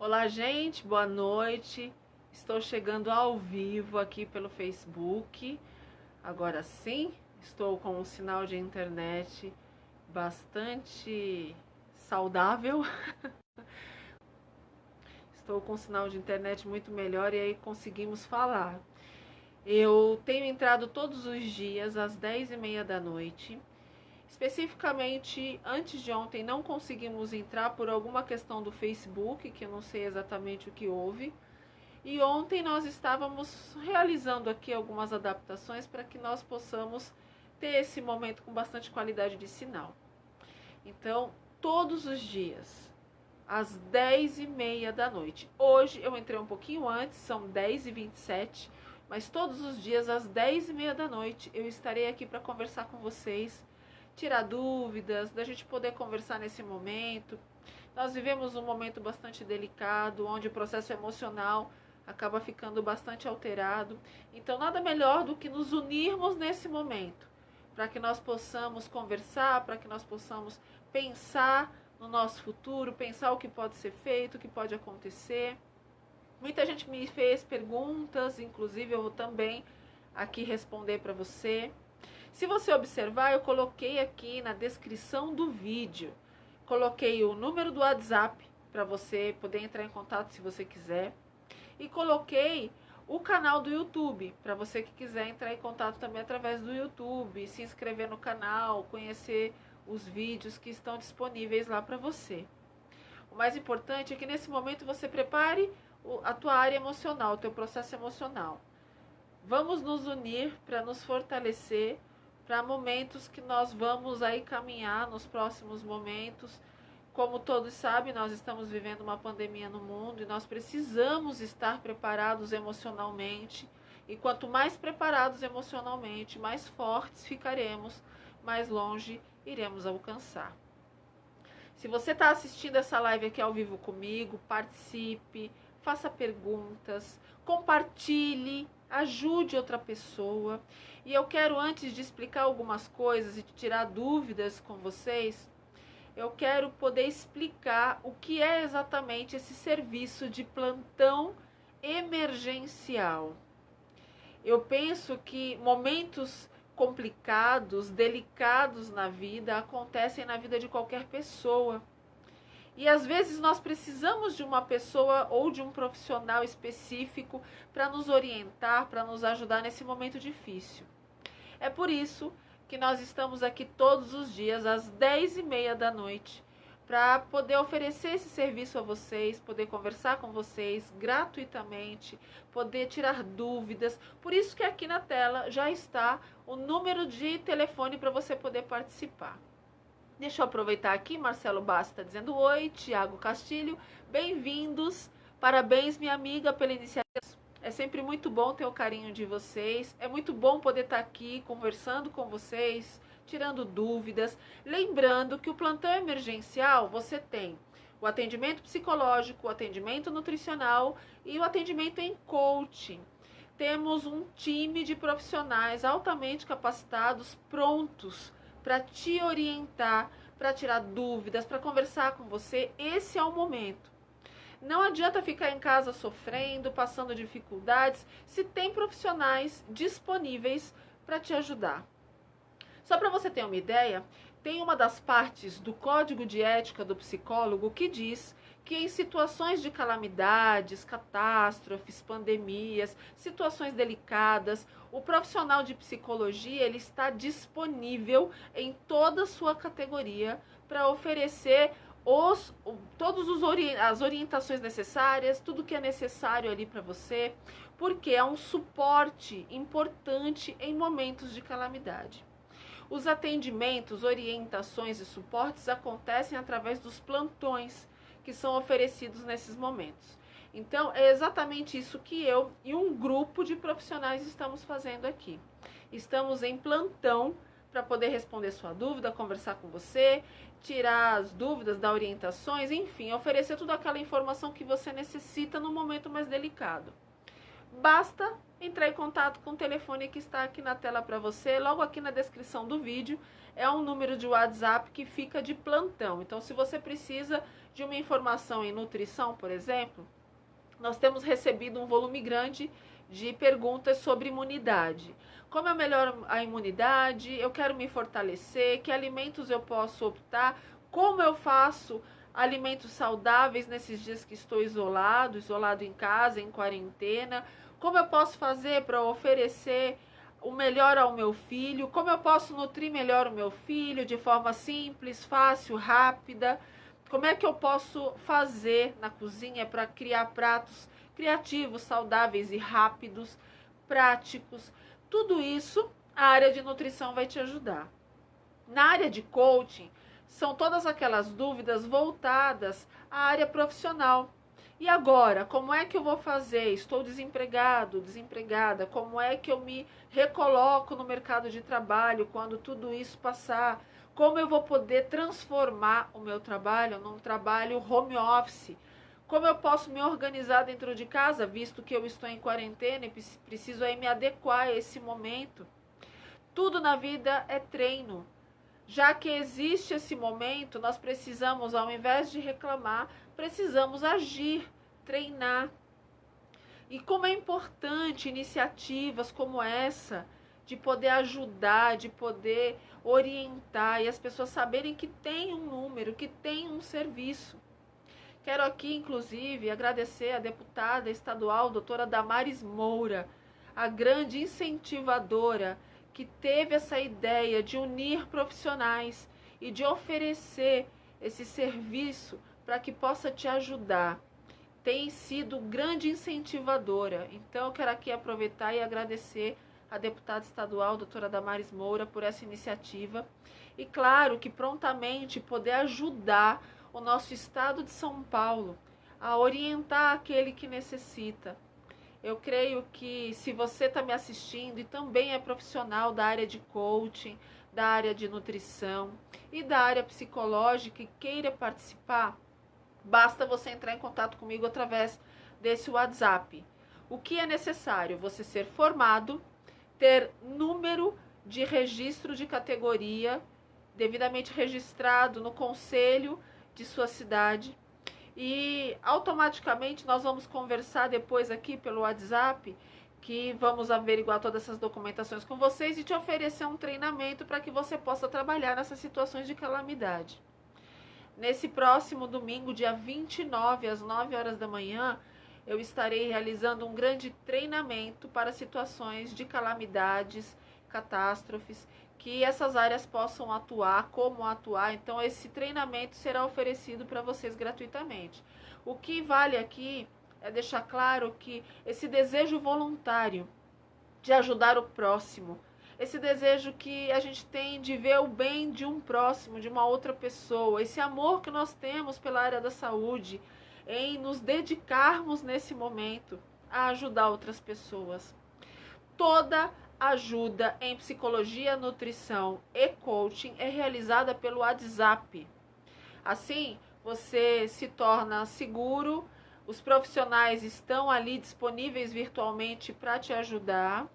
Olá, gente, boa noite. Estou chegando ao vivo aqui pelo Facebook. Agora sim, estou com um sinal de internet bastante saudável. Estou com um sinal de internet muito melhor e aí conseguimos falar. Eu tenho entrado todos os dias às 10h30 da noite. Especificamente, antes de ontem não conseguimos entrar por alguma questão do Facebook, que eu não sei exatamente o que houve. E ontem nós estávamos realizando aqui algumas adaptações para que nós possamos ter esse momento com bastante qualidade de sinal. Então, todos os dias, às 10h30 da noite. Hoje eu entrei um pouquinho antes, são 10h27, mas todos os dias, às 10h30 da noite, eu estarei aqui para conversar com vocês, tirar dúvidas, da gente poder conversar nesse momento. Nós vivemos um momento bastante delicado, onde o processo emocional acaba ficando bastante alterado. Então, nada melhor do que nos unirmos nesse momento, para que nós possamos conversar, para que nós possamos pensar no nosso futuro, pensar o que pode ser feito, o que pode acontecer. Muita gente me fez perguntas, inclusive eu vou também aqui responder para você. Se você observar, eu coloquei aqui na descrição do vídeo, coloquei o número do WhatsApp para você poder entrar em contato se você quiser. E coloquei o canal do YouTube, para você que quiser entrar em contato também através do YouTube, se inscrever no canal, conhecer os vídeos que estão disponíveis lá para você. O mais importante é que nesse momento você prepare a tua área emocional, o teu processo emocional. Vamos nos unir para nos fortalecer para momentos que nós vamos aí caminhar nos próximos momentos. Como todos sabem, nós estamos vivendo uma pandemia no mundo e nós precisamos estar preparados emocionalmente. E quanto mais preparados emocionalmente, mais fortes ficaremos, mais longe iremos alcançar. Se você está assistindo essa live aqui ao vivo comigo, participe, faça perguntas, compartilhe, ajude outra pessoa. E eu quero, antes de explicar algumas coisas e de tirar dúvidas com vocês, eu quero poder explicar o que é exatamente esse serviço de plantão emergencial. Eu penso que momentos complicados, delicados na vida, acontecem na vida de qualquer pessoa. E às vezes nós precisamos de uma pessoa ou de um profissional específico para nos orientar, para nos ajudar nesse momento difícil. É por isso que nós estamos aqui todos os dias às 10h30 da noite para poder oferecer esse serviço a vocês, poder conversar com vocês gratuitamente, poder tirar dúvidas. Por isso que aqui na tela já está o número de telefone para você poder participar. Deixa eu aproveitar aqui, Marcelo Bassi está dizendo oi, Tiago Castilho, bem-vindos, parabéns minha amiga pela iniciativa. É sempre muito bom ter o carinho de vocês, é muito bom poder estar aqui conversando com vocês, tirando dúvidas. Lembrando que o plantão emergencial você tem o atendimento psicológico, o atendimento nutricional e o atendimento em coaching. Temos um time de profissionais altamente capacitados, prontos para te orientar, para tirar dúvidas, para conversar com você. Esse é o momento. Não adianta ficar em casa sofrendo, passando dificuldades, se tem profissionais disponíveis para te ajudar. Só para você ter uma ideia, tem uma das partes do Código de Ética do Psicólogo que diz que em situações de calamidades, catástrofes, pandemias, situações delicadas, o profissional de psicologia ele está disponível em toda a sua categoria para oferecer as orientações necessárias, tudo que é necessário ali para você, porque é um suporte importante em momentos de calamidade. Os atendimentos, orientações e suportes acontecem através dos plantões que são oferecidos nesses momentos. Então, é exatamente isso que eu e um grupo de profissionais estamos fazendo aqui. Estamos em plantão para poder responder sua dúvida, conversar com você, tirar as dúvidas, dar orientações, enfim, oferecer toda aquela informação que você necessita no momento mais delicado. Basta entrar em contato com o telefone que está aqui na tela para você, logo aqui na descrição do vídeo, é um número de WhatsApp que fica de plantão. Então, se você precisa de uma informação em nutrição, por exemplo, nós temos recebido um volume grande de perguntas sobre imunidade. Como eu melhoro a imunidade? Eu quero me fortalecer? Que alimentos eu posso optar? Como eu faço alimentos saudáveis nesses dias que estou isolado em casa, em quarentena? Como eu posso fazer para oferecer o melhor ao meu filho? Como eu posso nutrir melhor o meu filho de forma simples, fácil, rápida? Como é que eu posso fazer na cozinha para criar pratos criativos, saudáveis e rápidos, práticos? Tudo isso a área de nutrição vai te ajudar. Na área de coaching, são todas aquelas dúvidas voltadas à área profissional. E agora, como é que eu vou fazer? Estou desempregado, desempregada. Como é que eu me recoloco no mercado de trabalho quando tudo isso passar? Como eu vou poder transformar o meu trabalho num trabalho home office? Como eu posso me organizar dentro de casa, visto que eu estou em quarentena e preciso aí me adequar a esse momento? Tudo na vida é treino. Já que existe esse momento, nós precisamos, ao invés de reclamar, precisamos agir, treinar. E como é importante iniciativas como essa, de poder ajudar, de poder orientar e as pessoas saberem que tem um número, que tem um serviço. Quero aqui, inclusive, agradecer a deputada estadual, doutora Damares Moura, a grande incentivadora que teve essa ideia de unir profissionais e de oferecer esse serviço para que possa te ajudar. Tem sido grande incentivadora. Então, eu quero aqui aproveitar e agradecer a deputada estadual, doutora Damares Moura, por essa iniciativa. E claro que prontamente poder ajudar o nosso estado de São Paulo a orientar aquele que necessita. Eu creio que se você está me assistindo e também é profissional da área de coaching, da área de nutrição e da área psicológica e queira participar, basta você entrar em contato comigo através desse WhatsApp. O que é necessário? Você ser formado, ter número de registro de categoria, devidamente registrado no conselho de sua cidade, e automaticamente nós vamos conversar depois aqui pelo WhatsApp, que vamos averiguar todas essas documentações com vocês e te oferecer um treinamento para que você possa trabalhar nessas situações de calamidade. Nesse próximo domingo, dia 29, às 9 horas da manhã, eu estarei realizando um grande treinamento para situações de calamidades, catástrofes, que essas áreas possam atuar, como atuar. Então, esse treinamento será oferecido para vocês gratuitamente. O que vale aqui é deixar claro que esse desejo voluntário de ajudar o próximo, esse desejo que a gente tem de ver o bem de um próximo, de uma outra pessoa, esse amor que nós temos pela área da saúde, em nos dedicarmos nesse momento a ajudar outras pessoas. Toda ajuda em psicologia, nutrição e coaching é realizada pelo WhatsApp. Assim, você se torna seguro, os profissionais estão ali disponíveis virtualmente para te ajudar.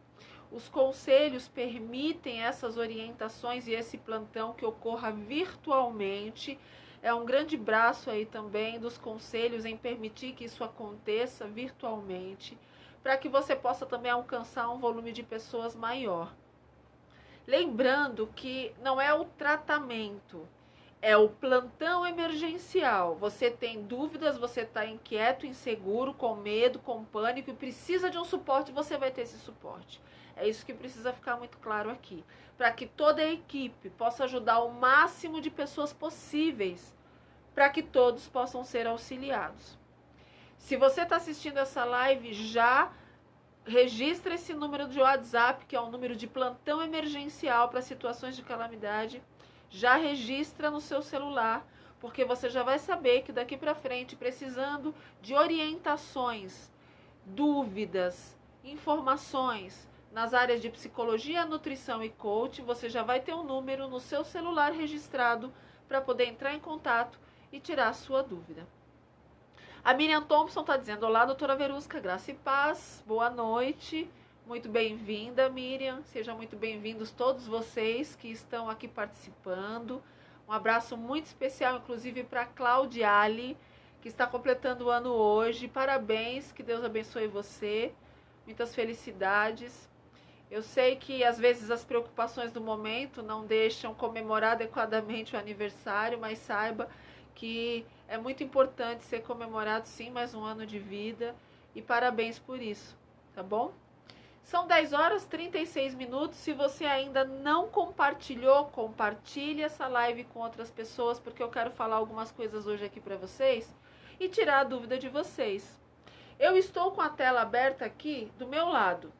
Os conselhos permitem essas orientações e esse plantão que ocorra virtualmente. É um grande braço aí também dos conselhos em permitir que isso aconteça virtualmente, para que você possa também alcançar um volume de pessoas maior. Lembrando que não é o tratamento, é o plantão emergencial. Você tem dúvidas, você está inquieto, inseguro, com medo, com pânico e precisa de um suporte, você vai ter esse suporte. É isso que precisa ficar muito claro aqui, para que toda a equipe possa ajudar o máximo de pessoas possíveis, para que todos possam ser auxiliados. Se você está assistindo essa live, já registra esse número de WhatsApp, que é um número de plantão emergencial para situações de calamidade. Já registra no seu celular, porque você já vai saber que daqui para frente, precisando de orientações, dúvidas, informações nas áreas de psicologia, nutrição e coaching, você já vai ter um número no seu celular registrado para poder entrar em contato e tirar a sua dúvida. A Miriam Thompson está dizendo: olá, doutora Verusca, graça e paz, boa noite, muito bem-vinda, Miriam, sejam muito bem-vindos todos vocês que estão aqui participando, Um abraço muito especial, inclusive, para Claudiale, que está completando o ano hoje. Parabéns, que Deus abençoe você. Muitas felicidades. Eu sei que às vezes as preocupações do momento não deixam comemorar adequadamente o aniversário, mas saiba que é muito importante ser comemorado sim mais um ano de vida e parabéns por isso, tá bom? São 10 horas e 36 minutos. Se você ainda não compartilhou, compartilhe essa live com outras pessoas, porque eu quero falar algumas coisas hoje aqui para vocês e tirar a dúvida de vocês. Eu estou com a tela aberta aqui do meu lado,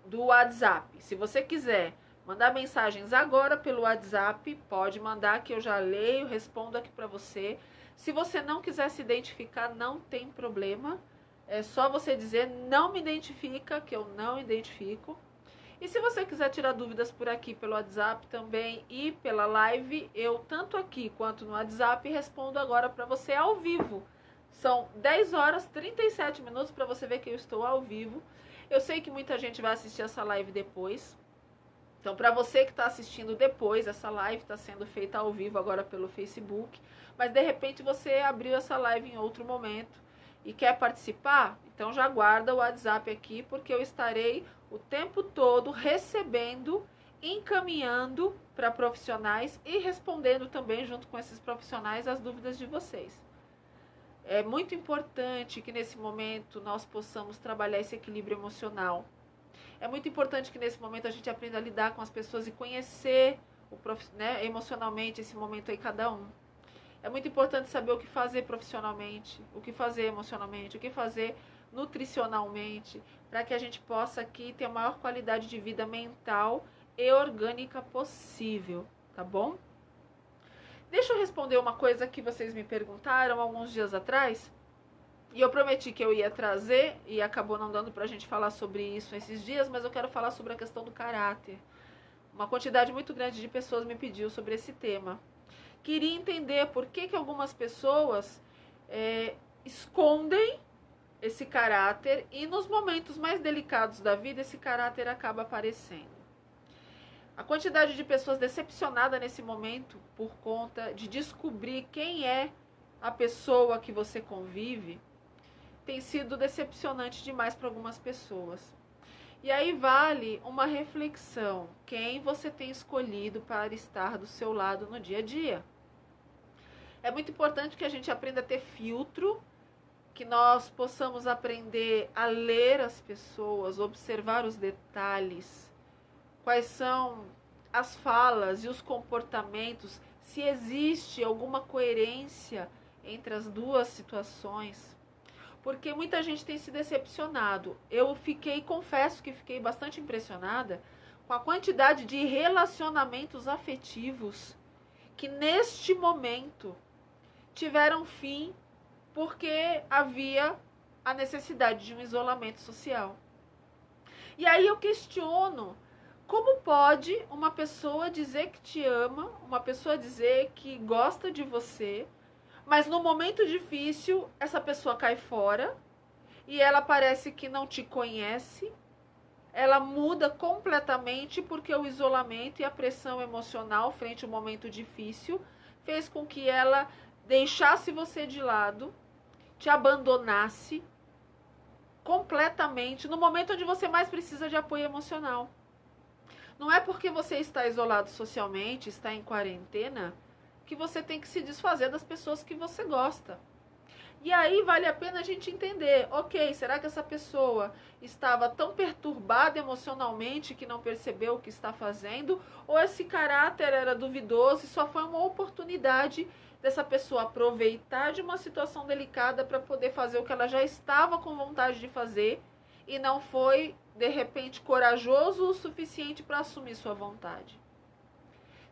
do WhatsApp. Se você quiser mandar mensagens agora pelo WhatsApp, pode mandar que eu já leio, respondo aqui para você. Se você não quiser se identificar, não tem problema. É só você dizer não me identifica, que eu não identifico. E se você quiser tirar dúvidas por aqui pelo WhatsApp também e pela live, eu tanto aqui quanto no WhatsApp respondo agora para você ao vivo. São 10 horas e 37 minutos para você ver que eu estou ao vivo. Eu sei que muita gente vai assistir essa live depois. Então, para você que está assistindo depois, essa live está sendo feita ao vivo agora pelo Facebook. Mas, de repente, você abriu essa live em outro momento e quer participar? Então, já guarda o WhatsApp aqui, porque eu estarei o tempo todo recebendo, encaminhando para profissionais e respondendo também, junto com esses profissionais, as dúvidas de vocês. É muito importante que nesse momento nós possamos trabalhar esse equilíbrio emocional. É muito importante que nesse momento a gente aprenda a lidar com as pessoas e conhecer emocionalmente esse momento aí cada um. É muito importante saber o que fazer profissionalmente, o que fazer emocionalmente, o que fazer nutricionalmente, para que a gente possa aqui ter a maior qualidade de vida mental e orgânica possível, tá bom? Deixa eu responder uma coisa que vocês me perguntaram alguns dias atrás, e eu prometi que eu ia trazer, e acabou não dando pra gente falar sobre isso esses dias, mas eu quero falar sobre a questão do caráter. Uma quantidade muito grande de pessoas me pediu sobre esse tema. Queria entender por que algumas pessoas escondem esse caráter e nos momentos mais delicados da vida esse caráter acaba aparecendo. A quantidade de pessoas decepcionadas nesse momento por conta de descobrir quem é a pessoa que você convive tem sido decepcionante demais para algumas pessoas. E aí vale uma reflexão: quem você tem escolhido para estar do seu lado no dia a dia? É muito importante que a gente aprenda a ter filtro, que nós possamos aprender a ler as pessoas, observar os detalhes, quais são as falas e os comportamentos, se existe alguma coerência entre as duas situações. Porque muita gente tem se decepcionado. Eu confesso que fiquei bastante impressionada com a quantidade de relacionamentos afetivos que neste momento tiveram fim porque havia a necessidade de um isolamento social. E aí eu questiono, como pode uma pessoa dizer que te ama, uma pessoa dizer que gosta de você, mas no momento difícil essa pessoa cai fora e ela parece que não te conhece, ela muda completamente porque o isolamento e a pressão emocional frente ao momento difícil fez com que ela deixasse você de lado, te abandonasse completamente no momento onde você mais precisa de apoio emocional. Não é porque você está isolado socialmente, está em quarentena, que você tem que se desfazer das pessoas que você gosta. E aí vale a pena a gente entender, ok, será que essa pessoa estava tão perturbada emocionalmente que não percebeu o que está fazendo? Ou esse caráter era duvidoso e só foi uma oportunidade dessa pessoa aproveitar de uma situação delicada para poder fazer o que ela já estava com vontade de fazer e não foi, de repente, corajoso o suficiente para assumir sua vontade?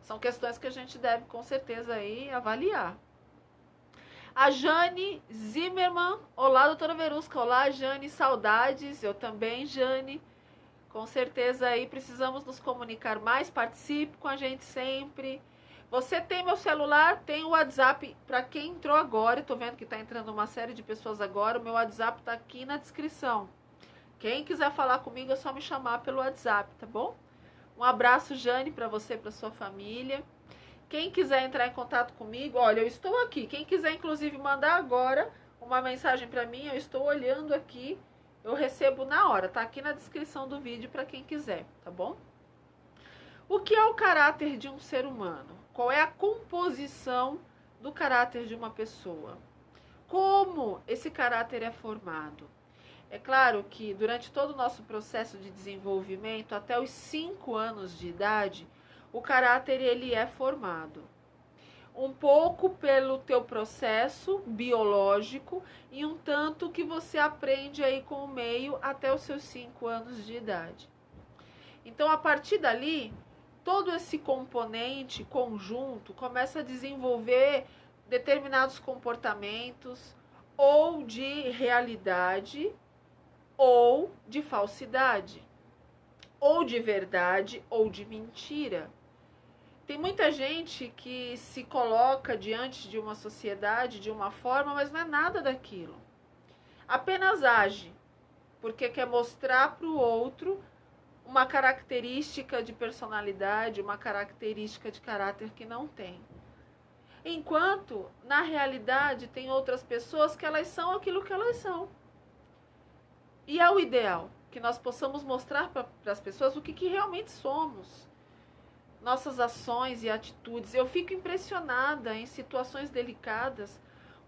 São questões que a gente deve, com certeza, aí avaliar. A Jane Zimmermann, olá, doutora Verusca, olá, Jane, saudades, eu também, Jane, com certeza aí precisamos nos comunicar mais, participe com a gente sempre. Você tem meu celular, tem o WhatsApp, para quem entrou agora, estou vendo que está entrando uma série de pessoas agora, o meu WhatsApp está aqui na descrição. Quem quiser falar comigo é só me chamar pelo WhatsApp, tá bom? Um abraço, Jane, para você e para sua família. Quem quiser entrar em contato comigo, olha, eu estou aqui. Quem quiser, inclusive, mandar agora uma mensagem para mim, eu estou olhando aqui, eu recebo na hora. Tá aqui na descrição do vídeo para quem quiser, tá bom? O que é o caráter de um ser humano? Qual é a composição do caráter de uma pessoa? Como esse caráter é formado? É claro que durante todo o nosso processo de desenvolvimento, até os 5 anos de idade, o caráter ele é formado. Um pouco pelo teu processo biológico e um tanto que você aprende aí com o meio até os seus 5 anos de idade. Então, a partir dali, todo esse componente conjunto começa a desenvolver determinados comportamentos ou de realidade ou de falsidade, ou de verdade ou de mentira. Tem muita gente que se coloca diante de uma sociedade de uma forma, mas não é nada daquilo. Apenas age, porque quer mostrar para o outro uma característica de personalidade, uma característica de caráter que não tem. Enquanto, na realidade, tem outras pessoas que elas são aquilo que elas são. E é o ideal, que nós possamos mostrar para as pessoas o que realmente somos. Nossas ações e atitudes. Eu fico impressionada em situações delicadas,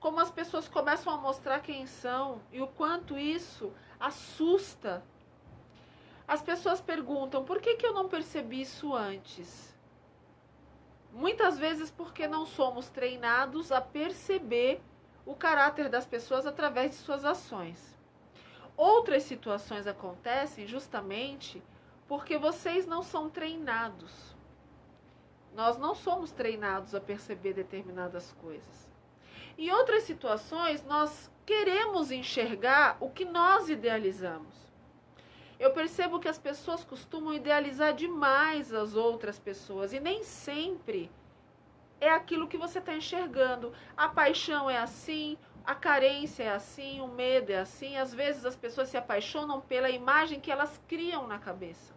como as pessoas começam a mostrar quem são e o quanto isso assusta. As pessoas perguntam, por que eu não percebi isso antes? Muitas vezes porque não somos treinados a perceber o caráter das pessoas através de suas ações. Outras situações acontecem justamente porque vocês não são treinados. Nós não somos treinados a perceber determinadas coisas. Em outras situações, nós queremos enxergar o que nós idealizamos. Eu percebo que as pessoas costumam idealizar demais as outras pessoas e nem sempre é aquilo que você está enxergando. A paixão é assim, a carência é assim, o medo é assim. Às vezes as pessoas se apaixonam pela imagem que elas criam na cabeça.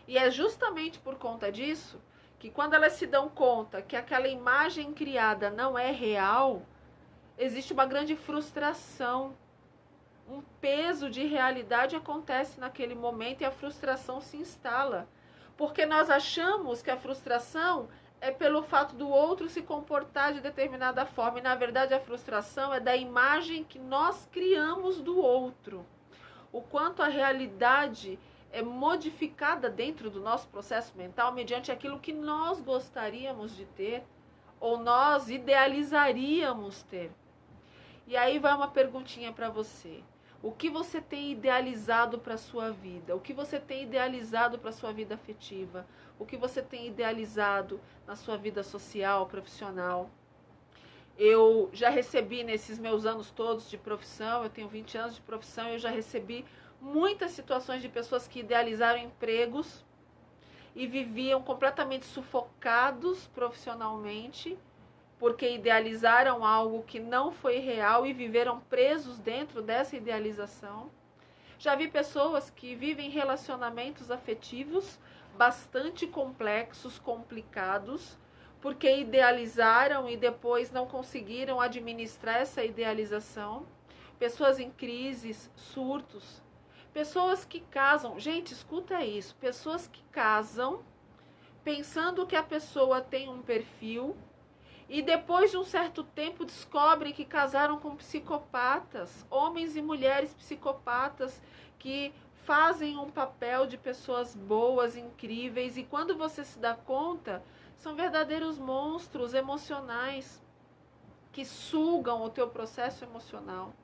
E é justamente por conta disso que quando elas se dão conta que aquela imagem criada não é real, existe uma grande frustração. Um peso de realidade acontece naquele momento e a frustração se instala. Porque nós achamos que a frustração é pelo fato do outro se comportar de determinada forma. E, na verdade, a frustração é da imagem que nós criamos do outro. O quanto a realidade é modificada dentro do nosso processo mental mediante aquilo que nós gostaríamos de ter ou nós idealizaríamos ter. E aí vai uma perguntinha para você. O que você tem idealizado para a sua vida? O que você tem idealizado para a sua vida afetiva? O que você tem idealizado na sua vida social, profissional? Eu já recebi nesses meus anos todos de profissão, eu tenho 20 anos de profissão, eu já recebi muitas situações de pessoas que idealizaram empregos e viviam completamente sufocados profissionalmente, porque idealizaram algo que não foi real e viveram presos dentro dessa idealização. Já vi pessoas que vivem relacionamentos afetivos bastante complexos, complicados, porque idealizaram e depois não conseguiram administrar essa idealização. Pessoas em crises, surtos. Pessoas que casam. Gente, escuta isso. Pessoas que casam pensando que a pessoa tem um perfil e depois de um certo tempo descobrem que casaram com psicopatas, homens e mulheres psicopatas que fazem um papel de pessoas boas, incríveis, e quando você se dá conta, são verdadeiros monstros emocionais que sugam o teu processo emocional.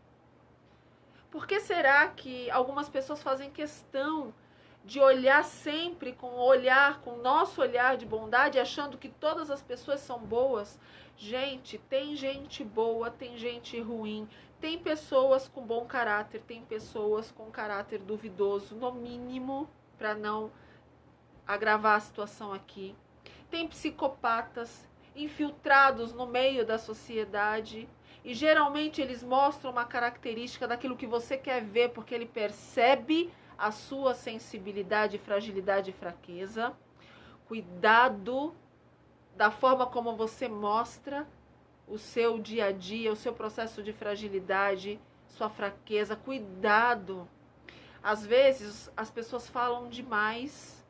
Por que será que algumas pessoas fazem questão de olhar sempre com o nosso olhar de bondade, achando que todas as pessoas são boas? Gente, tem gente boa, tem gente ruim, tem pessoas com bom caráter, tem pessoas com caráter duvidoso, no mínimo, para não agravar a situação aqui. Tem psicopatas infiltrados no meio da sociedade e geralmente eles mostram uma característica daquilo que você quer ver, porque ele percebe a sua sensibilidade, fragilidade e fraqueza. Cuidado da forma como você mostra o seu dia a dia, o seu processo de fragilidade, sua fraqueza. Cuidado. Às vezes as pessoas falam demais,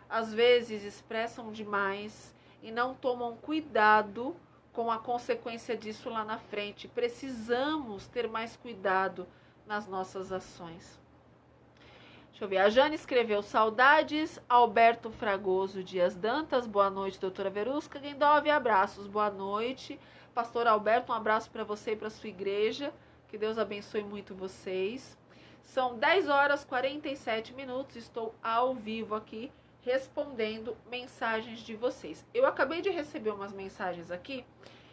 às vezes expressam demais e não tomam cuidado com a consequência disso lá na frente. Precisamos ter mais cuidado nas nossas ações. Deixa eu ver, a Jane escreveu: saudades, Alberto Fragoso Dias Dantas, boa noite, doutora Verusca Guendove, abraços, boa noite. Pastor Alberto, um abraço para você e para sua igreja, que Deus abençoe muito vocês. São 10 horas e 47 minutos, estou ao vivo aqui, respondendo mensagens de vocês. Eu acabei de receber umas mensagens aqui,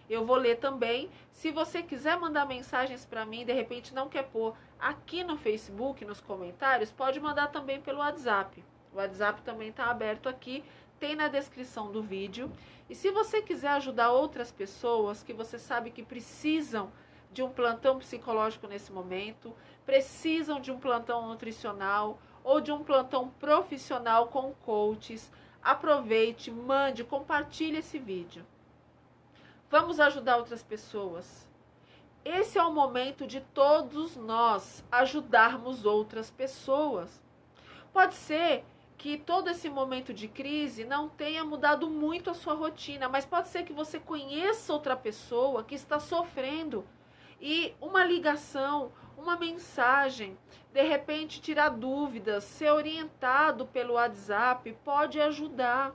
eu vou ler também. Se você quiser mandar mensagens para mim, de repente não quer pôr aqui no Facebook, nos comentários, pode mandar também pelo WhatsApp. O WhatsApp também está aberto aqui, tem na descrição do vídeo. E se você quiser ajudar outras pessoas que você sabe que precisam de um plantão psicológico nesse momento, precisam de um plantão nutricional ou de um plantão profissional com coaches, aproveite, mande, compartilhe esse vídeo. Vamos ajudar outras pessoas. Esse é o momento de todos nós ajudarmos outras pessoas. Pode ser que todo esse momento de crise não tenha mudado muito a sua rotina, mas pode ser que você conheça outra pessoa que está sofrendo e uma ligação, uma mensagem, de repente tirar dúvidas, ser orientado pelo WhatsApp pode ajudar.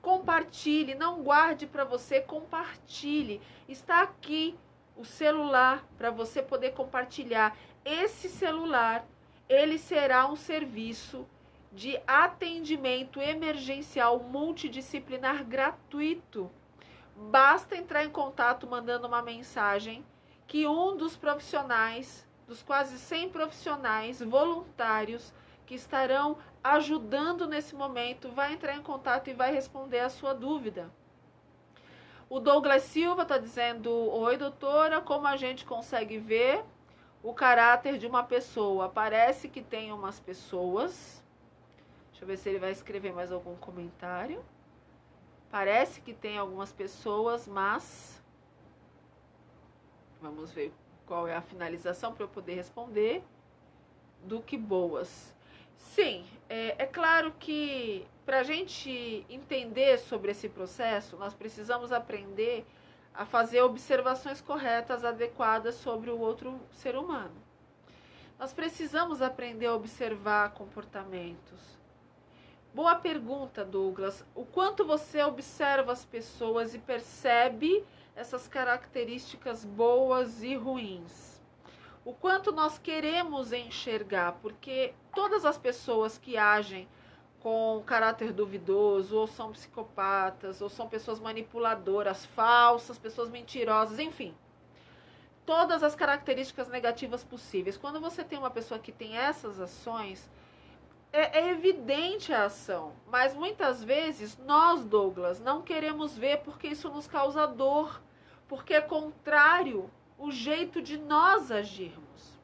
Compartilhe, não guarde para você, compartilhe. Está aqui o celular para você poder compartilhar. Esse celular, ele será um serviço de atendimento emergencial multidisciplinar gratuito. Basta entrar em contato mandando uma mensagem que um dos profissionais, dos quase 100 profissionais voluntários que estarão ajudando nesse momento, vai entrar em contato e vai responder a sua dúvida. O Douglas Silva está dizendo: oi, doutora, como a gente consegue ver o caráter de uma pessoa? Parece que tem umas pessoas. Deixa eu ver se ele vai escrever mais algum comentário. Parece que tem algumas pessoas, mas vamos ver qual é a finalização para eu poder responder. Do que boas. Sim, é claro que para a gente entender sobre esse processo, nós precisamos aprender a fazer observações corretas, adequadas sobre o outro ser humano. Nós precisamos aprender a observar comportamentos. Boa pergunta, Douglas. O quanto você observa as pessoas e percebe essas características boas e ruins? O quanto nós queremos enxergar, porque todas as pessoas que agem com caráter duvidoso, ou são psicopatas, ou são pessoas manipuladoras, falsas, pessoas mentirosas, enfim, todas as características negativas possíveis. Quando você tem uma pessoa que tem essas ações, é evidente a ação, mas muitas vezes nós, Douglas, não queremos ver porque isso nos causa dor, porque é contrário o jeito de nós agirmos.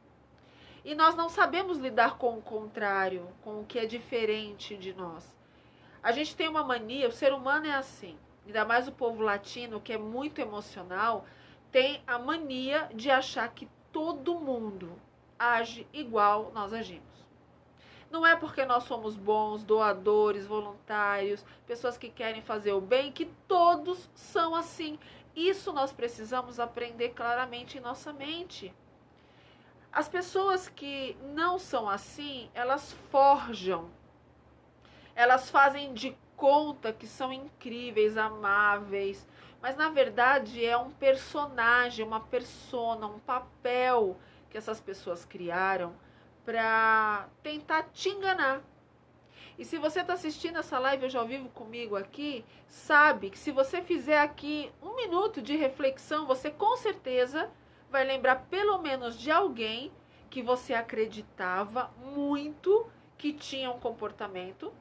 E nós não sabemos lidar com o contrário, com o que é diferente de nós. A gente tem uma mania, o ser humano é assim, ainda mais o povo latino, que é muito emocional, tem a mania de achar que todo mundo age igual nós agimos. Não é porque nós somos bons, doadores, voluntários, pessoas que querem fazer o bem, que todos são assim. Isso nós precisamos aprender claramente em nossa mente. As pessoas que não são assim, elas forjam, elas fazem de conta que são incríveis, amáveis, mas na verdade é um personagem, uma persona, um papel que essas pessoas criaram para tentar te enganar. E se você está assistindo essa live hoje ao vivo comigo aqui, sabe que se você fizer aqui 1 minuto de reflexão, você com certeza vai lembrar pelo menos de alguém que você acreditava muito que tinha um comportamento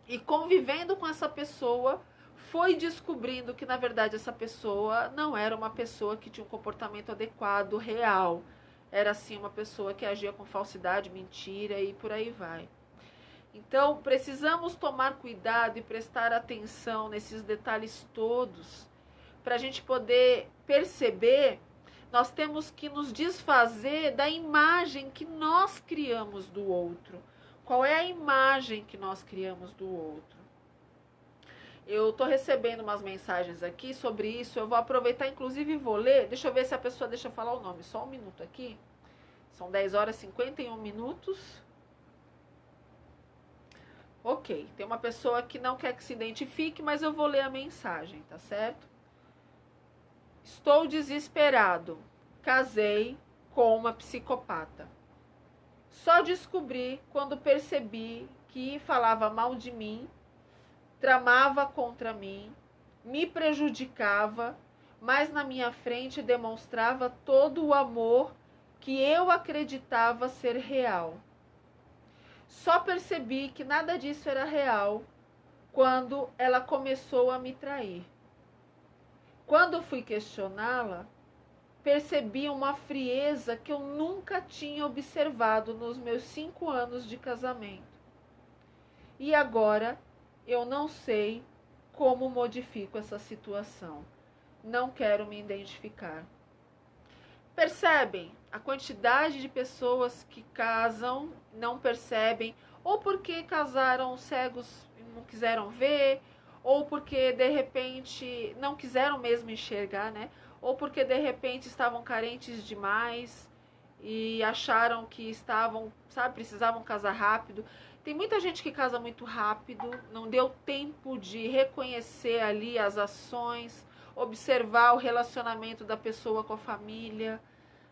e convivendo com essa pessoa, foi descobrindo que na verdade essa pessoa não era uma pessoa que tinha um comportamento adequado, real. Era sim uma pessoa que agia com falsidade, mentira e por aí vai. Então, precisamos tomar cuidado e prestar atenção nesses detalhes todos, para a gente poder perceber. Nós temos que nos desfazer da imagem que nós criamos do outro. Qual é a imagem que nós criamos do outro? Eu estou recebendo umas mensagens aqui sobre isso. Eu vou aproveitar, inclusive vou ler. Deixa eu ver se a pessoa deixa eu falar o nome. Só um minuto aqui. São 10 horas e 51 minutos. Ok, tem uma pessoa que não quer que se identifique, mas eu vou ler a mensagem, tá certo? Estou desesperado. Casei com uma psicopata. Só descobri quando percebi que falava mal de mim, tramava contra mim, me prejudicava, mas na minha frente demonstrava todo o amor que eu acreditava ser real. Só percebi que nada disso era real quando ela começou a me trair. Quando fui questioná-la, percebi uma frieza que eu nunca tinha observado nos meus 5 anos de casamento. E agora eu não sei como modifico essa situação. Não quero me identificar. Percebem a quantidade de pessoas que casam, não percebem, ou porque casaram cegos e não quiseram ver, ou porque de repente não quiseram mesmo enxergar, né? Ou porque de repente estavam carentes demais e acharam que estavam, sabe, precisavam casar rápido. Tem muita gente que casa muito rápido, não deu tempo de reconhecer ali as ações, observar o relacionamento da pessoa com a família.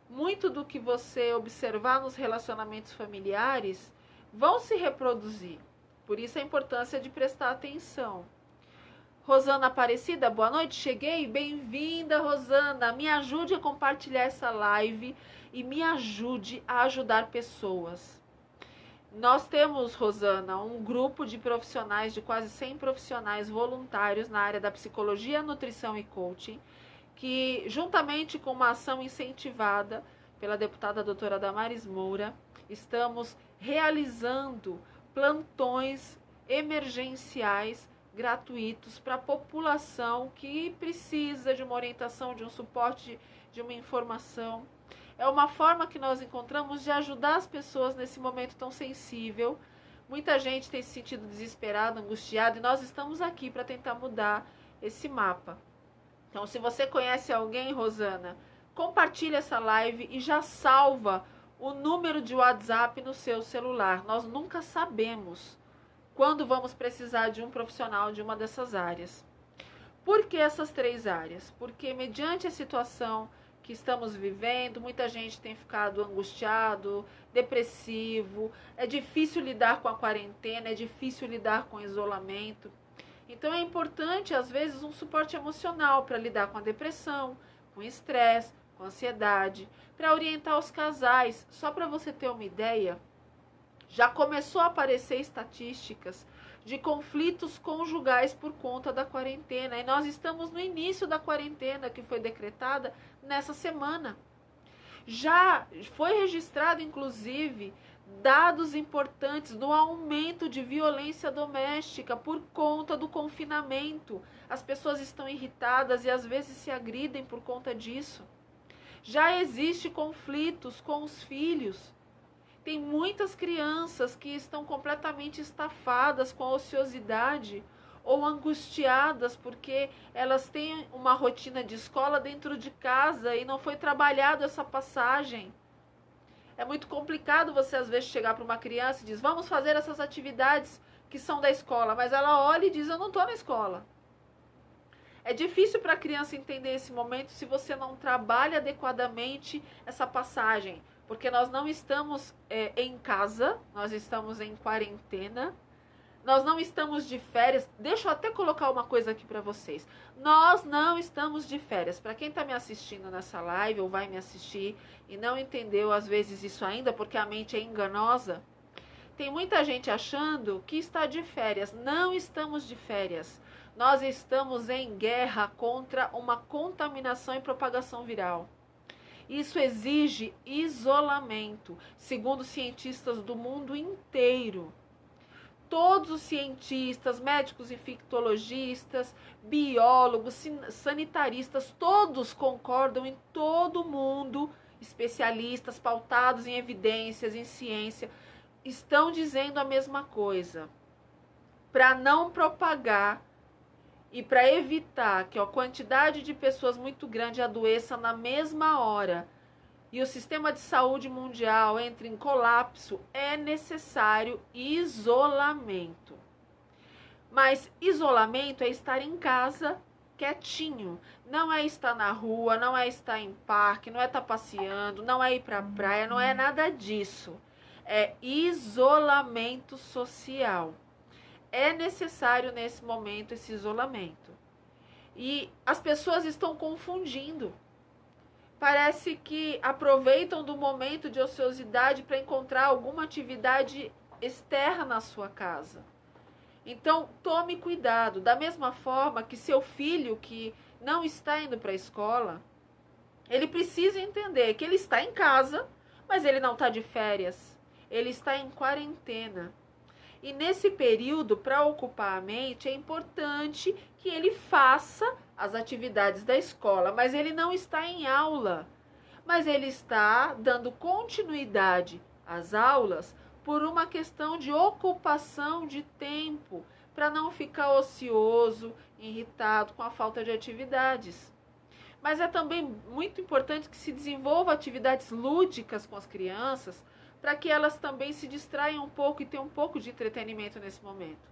Muito do que você observar nos relacionamentos familiares vão se reproduzir. Por isso a importância de prestar atenção. Rosana Aparecida, boa noite, cheguei. Bem-vinda, Rosana. Me ajude a compartilhar essa live e me ajude a ajudar pessoas. Nós temos, Rosana, um grupo de profissionais, de quase 100 profissionais voluntários na área da psicologia, nutrição e coaching, que juntamente com uma ação incentivada pela deputada doutora Damares Moura, estamos realizando plantões emergenciais gratuitos para a população que precisa de uma orientação, de um suporte, de uma informação. É uma forma que nós encontramos de ajudar as pessoas nesse momento tão sensível. Muita gente tem se sentido desesperada, angustiada, e nós estamos aqui para tentar mudar esse mapa. Então, se você conhece alguém, Rosana, compartilha essa live e já salva o número de WhatsApp no seu celular. Nós nunca sabemos quando vamos precisar de um profissional de uma dessas áreas. Por que essas 3 áreas? Porque mediante a situação que estamos vivendo, muita gente tem ficado angustiado, depressivo, é difícil lidar com a quarentena, é difícil lidar com o isolamento. Então é importante, às vezes, um suporte emocional para lidar com a depressão, com o estresse, com a ansiedade, para orientar os casais. Só para você ter uma ideia, já começou a aparecer estatísticas de conflitos conjugais por conta da quarentena. E nós estamos no início da quarentena, que foi decretada nessa semana. Já foi registrado, inclusive, dados importantes do aumento de violência doméstica por conta do confinamento. As pessoas estão irritadas e às vezes se agridem por conta disso. Já existe conflitos com os filhos. Tem muitas crianças que estão completamente estafadas com a ociosidade ou angustiadas porque elas têm uma rotina de escola dentro de casa e não foi trabalhado essa passagem. É muito complicado você às vezes chegar para uma criança e dizer, vamos fazer essas atividades que são da escola, mas ela olha e diz, eu não estou na escola. É difícil para a criança entender esse momento se você não trabalha adequadamente essa passagem. Porque nós não estamos em casa, nós estamos em quarentena, nós não estamos de férias. Deixa eu até colocar uma coisa aqui para vocês. Nós não estamos de férias. Para quem está me assistindo nessa live ou vai me assistir e não entendeu às vezes isso ainda, porque a mente é enganosa, tem muita gente achando que está de férias. Não estamos de férias. Nós estamos em guerra contra uma contaminação e propagação viral. Isso exige isolamento, segundo cientistas do mundo inteiro. todos os cientistas, médicos infectologistas, biólogos, sanitaristas, todos concordam em todo mundo, especialistas pautados em evidências, em ciência, estão dizendo a mesma coisa. Para não propagar e para evitar que a quantidade de pessoas muito grande adoeça na mesma hora e o sistema de saúde mundial entre em colapso, é necessário isolamento. Mas isolamento é estar em casa quietinho, não é estar na rua, não é estar em parque, não é estar passeando, não é ir para a praia, não é nada disso. É isolamento social. É necessário nesse momento esse isolamento. E as pessoas estão confundindo. Parece que aproveitam do momento de ociosidade para encontrar alguma atividade externa na sua casa. Então, tome cuidado. Da mesma forma que seu filho que não está indo para a escola, ele precisa entender que ele está em casa, mas ele não está de férias. Ele está em quarentena. E nesse período, para ocupar a mente, é importante que ele faça as atividades da escola, mas ele não está em aula. Mas ele está dando continuidade às aulas por uma questão de ocupação de tempo, para não ficar ocioso, irritado com a falta de atividades. Mas é também muito importante que se desenvolva atividades lúdicas com as crianças, para que elas também se distraiam um pouco e tenham um pouco de entretenimento nesse momento.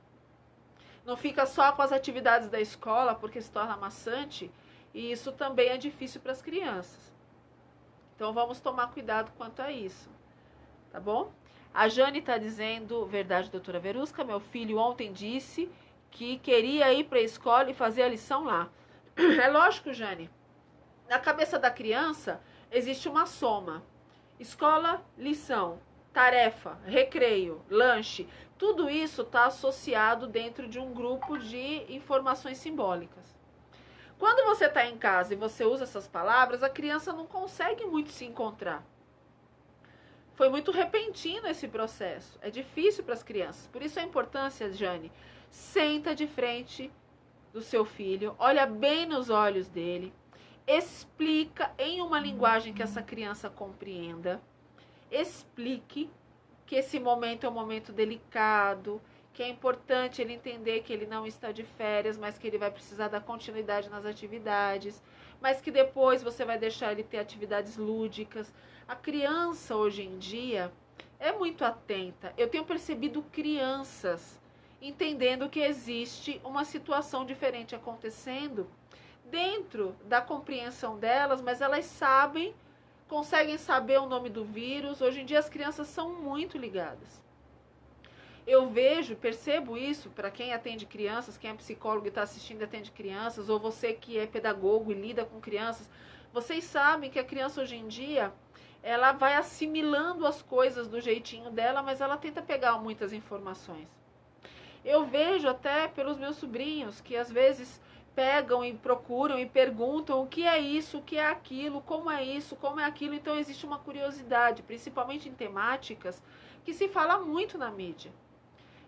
Não fica só com as atividades da escola, porque se torna maçante, e isso também é difícil para as crianças. Então vamos tomar cuidado quanto a isso, tá bom? A Jane está dizendo, verdade, doutora Verusca, meu filho ontem disse que queria ir para a escola e fazer a lição lá. É lógico, Jane, na cabeça da criança existe uma soma. Escola, lição, tarefa, recreio, lanche, tudo isso está associado dentro de um grupo de informações simbólicas. Quando você está em casa e você usa essas palavras, a criança não consegue muito se encontrar. Foi muito repentino esse processo, é difícil para as crianças. Por isso a importância, Jane, senta de frente do seu filho, olha bem nos olhos dele, explica em uma linguagem que essa criança compreenda, explique que esse momento é um momento delicado, que é importante ele entender que ele não está de férias, mas que ele vai precisar dar continuidade nas atividades, mas que depois você vai deixar ele ter atividades lúdicas. A criança hoje em dia é muito atenta. Eu tenho percebido crianças entendendo que existe uma situação diferente acontecendo dentro da compreensão delas, mas elas sabem, conseguem saber o nome do vírus. Hoje em dia as crianças são muito ligadas. Eu percebo isso para quem atende crianças, quem é psicólogo e está assistindo e atende crianças, ou você que é pedagogo e lida com crianças. Vocês sabem que a criança hoje em dia, ela vai assimilando as coisas do jeitinho dela, mas ela tenta pegar muitas informações. Eu vejo até pelos meus sobrinhos que às vezes pegam e procuram e perguntam o que é isso, o que é aquilo, como é isso, como é aquilo. Então existe uma curiosidade, principalmente em temáticas que se fala muito na mídia.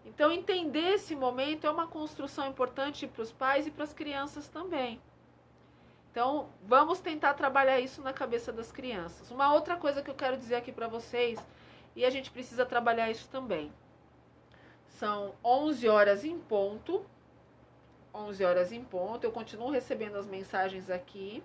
Então entender esse momento é uma construção importante para os pais e para as crianças também. Então vamos tentar trabalhar isso na cabeça das crianças. Uma outra coisa que eu quero dizer aqui para vocês, e a gente precisa trabalhar isso também. São 11 horas em ponto. 11 horas em ponto, eu continuo recebendo as mensagens aqui,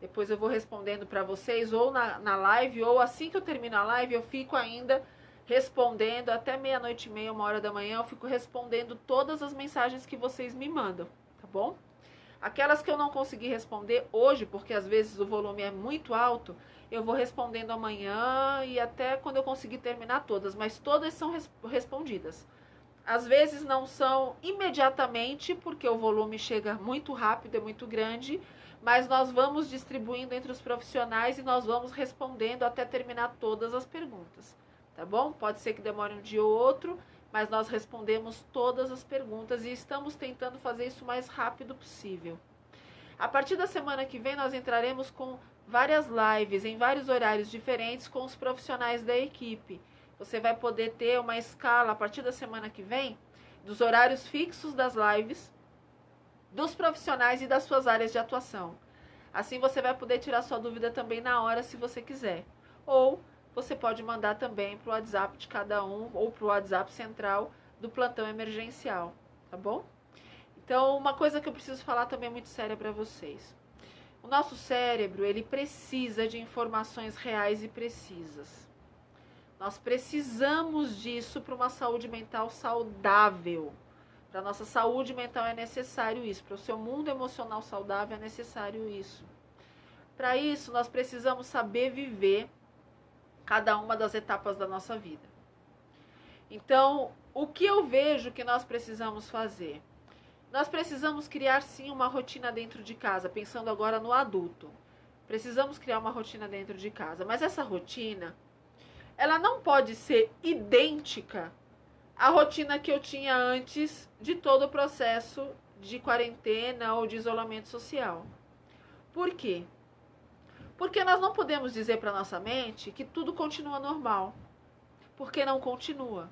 depois eu vou respondendo para vocês, ou na live, ou assim que eu termino a live, eu fico ainda respondendo, até 00:30, 1h da manhã, eu fico respondendo todas as mensagens que vocês me mandam, tá bom? Aquelas que eu não consegui responder hoje, porque às vezes o volume é muito alto, eu vou respondendo amanhã e até quando eu conseguir terminar todas, mas todas são respondidas. Às vezes não são imediatamente, porque o volume chega muito rápido, é muito grande, mas nós vamos distribuindo entre os profissionais e nós vamos respondendo até terminar todas as perguntas, tá bom? Pode ser que demore um dia ou outro, mas nós respondemos todas as perguntas e estamos tentando fazer isso o mais rápido possível. A partir da semana que vem, nós entraremos com várias lives em vários horários diferentes com os profissionais da equipe. Você vai poder ter uma escala a partir da semana que vem, dos horários fixos das lives, dos profissionais e das suas áreas de atuação. Assim você vai poder tirar sua dúvida também na hora, se você quiser. Ou você pode mandar também para o WhatsApp de cada um ou para o WhatsApp central do plantão emergencial, tá bom? Então, uma coisa que eu preciso falar também muito séria para vocês. O nosso cérebro, ele precisa de informações reais e precisas. Nós precisamos disso para uma saúde mental saudável. Para a nossa saúde mental é necessário isso. Para o seu mundo emocional saudável é necessário isso. Para isso, nós precisamos saber viver cada uma das etapas da nossa vida. Então, o que eu vejo que nós precisamos fazer? Nós precisamos criar sim uma rotina dentro de casa, pensando agora no adulto. Precisamos criar uma rotina dentro de casa, mas essa rotina, ela não pode ser idêntica à rotina que eu tinha antes de todo o processo de quarentena ou de isolamento social. Por quê? Porque nós não podemos dizer para nossa mente que tudo continua normal, porque não continua.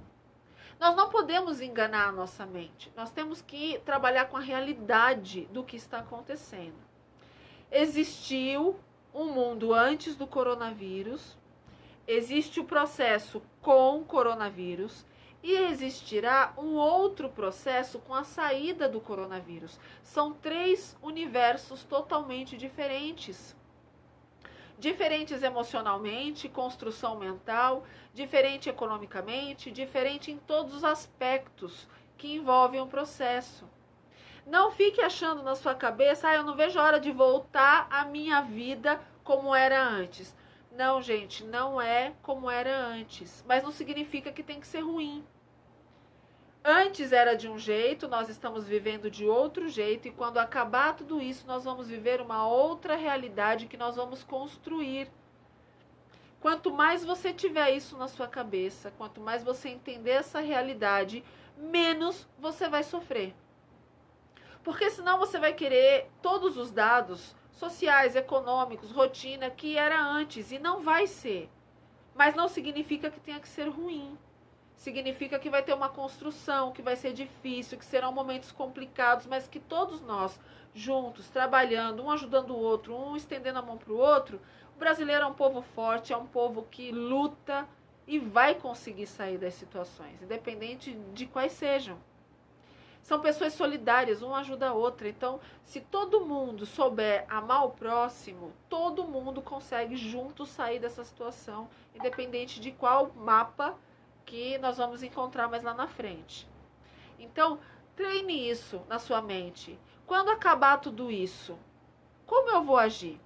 Nós não podemos enganar a nossa mente. Nós temos que trabalhar com a realidade do que está acontecendo. Existiu um mundo antes do coronavírus, existe o processo com o coronavírus e existirá um outro processo com a saída do coronavírus. São 3 universos totalmente diferentes. Diferentes emocionalmente, construção mental, diferente economicamente, diferente em todos os aspectos que envolvem o processo. Não fique achando na sua cabeça, eu não vejo a hora de voltar à minha vida como era antes. Não, gente, não é como era antes, mas não significa que tem que ser ruim. Antes era de um jeito, nós estamos vivendo de outro jeito, e quando acabar tudo isso, nós vamos viver uma outra realidade que nós vamos construir. Quanto mais você tiver isso na sua cabeça, quanto mais você entender essa realidade, menos você vai sofrer. Porque senão você vai querer todos os dados sociais, econômicos, rotina que era antes, e não vai ser. Mas não significa que tenha que ser ruim. Significa que vai ter uma construção, que vai ser difícil, que serão momentos complicados, mas que todos nós, juntos, trabalhando, um ajudando o outro, um estendendo a mão para o outro, o brasileiro é um povo forte, é um povo que luta e vai conseguir sair das situações, independente de quais sejam. São pessoas solidárias, um ajuda a outra. Então, se todo mundo souber amar o próximo, todo mundo consegue junto sair dessa situação, independente de qual mapa que nós vamos encontrar mais lá na frente. Então, treine isso na sua mente. Quando acabar tudo isso, como eu vou agir?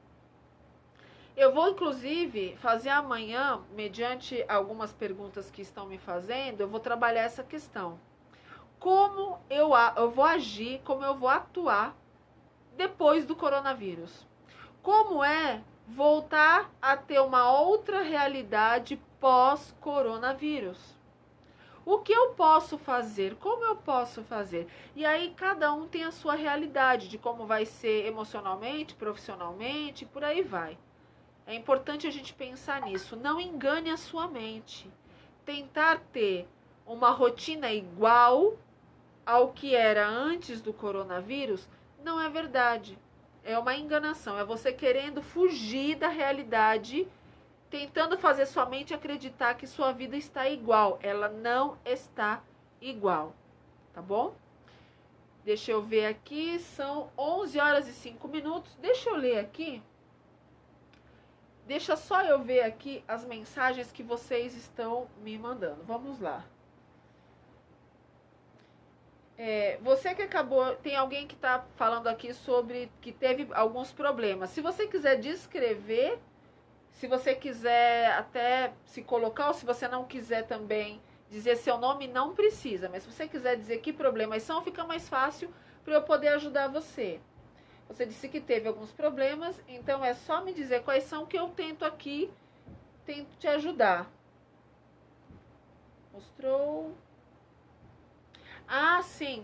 Eu vou, inclusive, fazer amanhã, mediante algumas perguntas que estão me fazendo, eu vou trabalhar essa questão. Como eu vou agir, como eu vou atuar depois do coronavírus? Como é voltar a ter uma outra realidade pós-coronavírus? O que eu posso fazer? Como eu posso fazer? E aí cada um tem a sua realidade de como vai ser emocionalmente, profissionalmente, por aí vai. É importante a gente pensar nisso. Não engane a sua mente. Tentar ter uma rotina igual ao que era antes do coronavírus não é verdade. É uma enganação. É você querendo fugir da realidade, tentando fazer sua mente acreditar que sua vida está igual. Ela não está igual, tá bom? Deixa eu ver aqui, são 11 horas e 5 minutos. Deixa eu ler aqui. Deixa só eu ver aqui as mensagens que vocês estão me mandando. Vamos lá. Você que acabou... Tem alguém que está falando aqui sobre que teve alguns problemas. Se você quiser descrever... Se você quiser até se colocar, ou se você não quiser também dizer seu nome, não precisa. Mas se você quiser dizer que problemas são, fica mais fácil para eu poder ajudar você. Você disse que teve alguns problemas, então é só me dizer quais são que eu tento aqui, tento te ajudar. Mostrou... Ah, sim.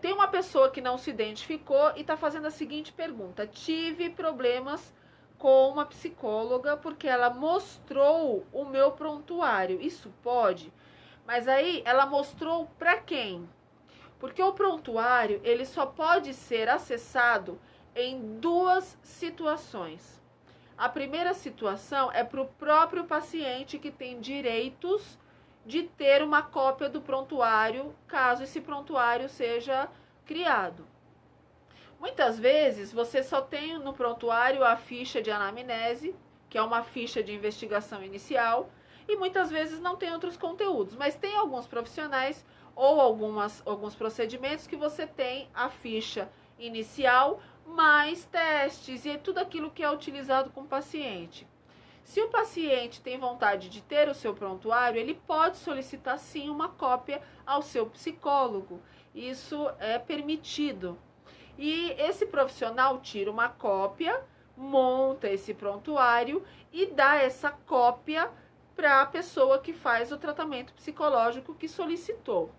Tem uma pessoa que não se identificou e está fazendo a seguinte pergunta. Tive problemas com uma psicóloga porque ela mostrou o meu prontuário. Isso pode? Mas aí ela mostrou para quem? Porque o prontuário, ele só pode ser acessado em duas situações. A primeira situação é para o próprio paciente que tem direitos de ter uma cópia do prontuário, caso esse prontuário seja criado. Muitas vezes você só tem no prontuário a ficha de anamnese, que é uma ficha de investigação inicial, e muitas vezes não tem outros conteúdos, mas tem alguns profissionais ou alguns procedimentos que você tem a ficha inicial, mais testes e tudo aquilo que é utilizado com o paciente. Se o paciente tem vontade de ter o seu prontuário, ele pode solicitar sim uma cópia ao seu psicólogo. Isso é permitido. E esse profissional tira uma cópia, monta esse prontuário e dá essa cópia para a pessoa que faz o tratamento psicológico que solicitou.